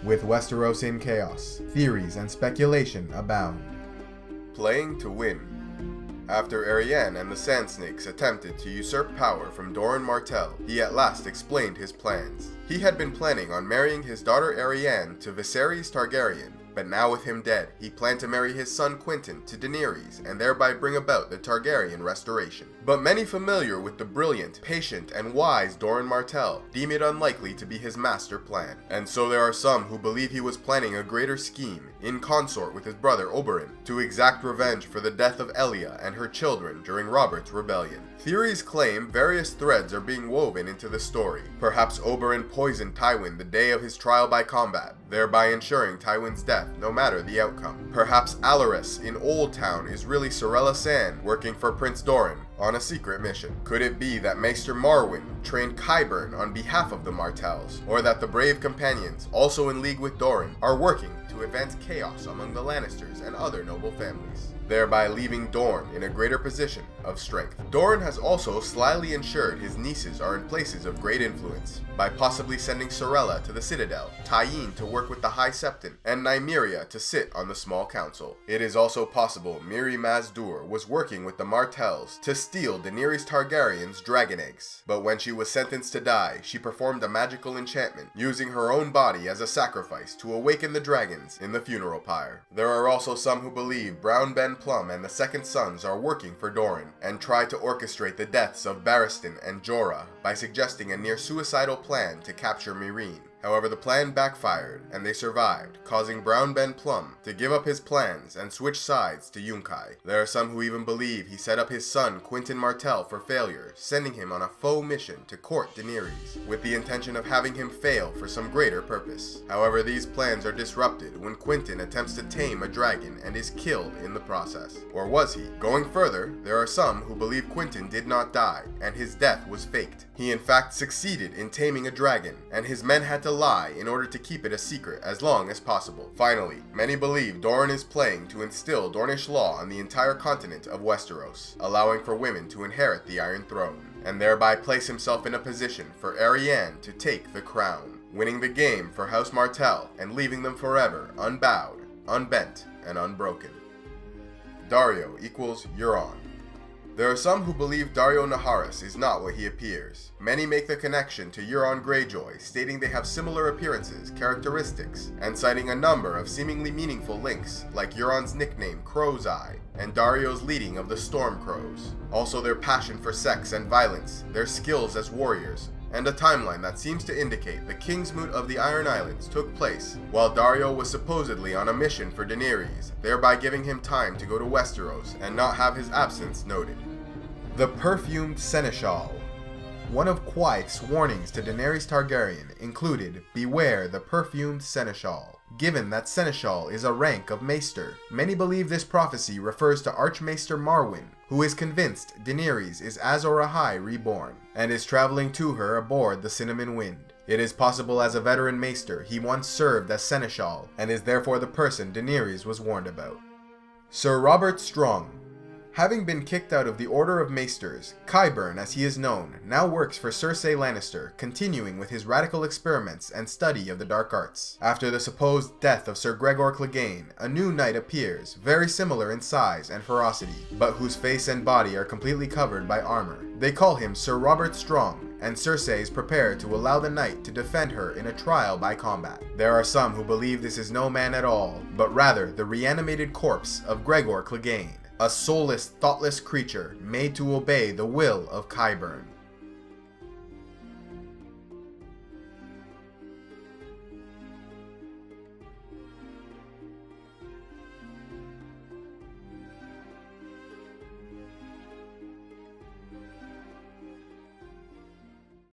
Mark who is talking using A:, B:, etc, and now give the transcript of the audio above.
A: With Westeros in chaos, theories and speculation abound.
B: Playing to win. After Arianne and the Sand Snakes attempted to usurp power from Doran Martell, he at last explained his plans. He had been planning on marrying his daughter Arianne to Viserys Targaryen, but now with him dead, he planned to marry his son Quentyn to Daenerys and thereby bring about the Targaryen restoration. But many familiar with the brilliant, patient, and wise Doran Martell deem it unlikely to be his master plan. And so there are some who believe he was planning a greater scheme, in consort with his brother Oberyn, to exact revenge for the death of Elia and her children during Robert's rebellion. Theories claim various threads are being woven into the story. Perhaps Oberyn poisoned Tywin the day of his trial by combat, thereby ensuring Tywin's death no matter the outcome. Perhaps Alaris in Old Town is really Sorella Sand working for Prince Doran on a secret mission. Could it be that Maester Marwyn trained Qyburn on behalf of the Martells, or that the brave companions, also in league with Doran, are working to advance chaos among the Lannisters and other noble families, thereby leaving Dorne in a greater position of strength? Doran has also slyly ensured his nieces are in places of great influence, by possibly sending Sorella to the Citadel, Tyene to work with the High Septon, and Nymeria to sit on the Small Council. It is also possible Mirri Maz Duur was working with the Martells to steal Daenerys Targaryen's dragon eggs, but when she was sentenced to die, she performed a magical enchantment, using her own body as a sacrifice to awaken the dragons in the funeral pyre. There are also some who believe Brown Ben Plum and the Second Sons are working for Doran, and try to orchestrate the deaths of Barristan and Jorah by suggesting a near-suicidal plan to capture Meereen. However, the plan backfired, and they survived, causing Brown Ben Plum to give up his plans and switch sides to Yunkai. There are some who even believe he set up his son Quentyn Martell for failure, sending him on a faux mission to court Daenerys, with the intention of having him fail for some greater purpose. However, these plans are disrupted when Quentyn attempts to tame a dragon and is killed in the process. Or was he? Going further, there are some who believe Quentyn did not die, and his death was faked. He in fact succeeded in taming a dragon, and his men had to lie in order to keep it a secret as long as possible. Finally, many believe Doran is playing to instill Dornish law on the entire continent of Westeros, allowing for women to inherit the Iron Throne, and thereby place himself in a position for Arianne to take the crown, winning the game for House Martell and leaving them forever unbowed, unbent, and unbroken. Daario equals Euron. There are some who believe Daario Naharis is not what he appears. Many make the connection to Euron Greyjoy, stating they have similar appearances, characteristics, and citing a number of seemingly meaningful links, like Euron's nickname Crow's Eye, and Daario's leading of the Storm Crows. Also their passion for sex and violence, their skills as warriors, and a timeline that seems to indicate the Kingsmoot of the Iron Islands took place while Daario was supposedly on a mission for Daenerys, thereby giving him time to go to Westeros and not have his absence noted.
A: The Perfumed Seneschal. One of Quaithe's warnings to Daenerys Targaryen included, "Beware the Perfumed Seneschal." Given that Seneschal is a rank of Maester, many believe this prophecy refers to Archmaester Marwyn, who is convinced Daenerys is Azor Ahai reborn, and is traveling to her aboard the Cinnamon Wind. It is possible as a veteran Maester he once served as Seneschal, and is therefore the person Daenerys was warned about. Sir Robert Strong. Having been kicked out of the Order of Maesters, Qyburn, as he is known, now works for Cersei Lannister, continuing with his radical experiments and study of the dark arts. After the supposed death of Sir Gregor Clegane, a new knight appears, very similar in size and ferocity, but whose face and body are completely covered by armor. They call him Sir Robert Strong, and Cersei is prepared to allow the knight to defend her in a trial by combat. There are some who believe this is no man at all, but rather the reanimated corpse of Gregor Clegane, a soulless, thoughtless creature made to obey the will of Qyburn.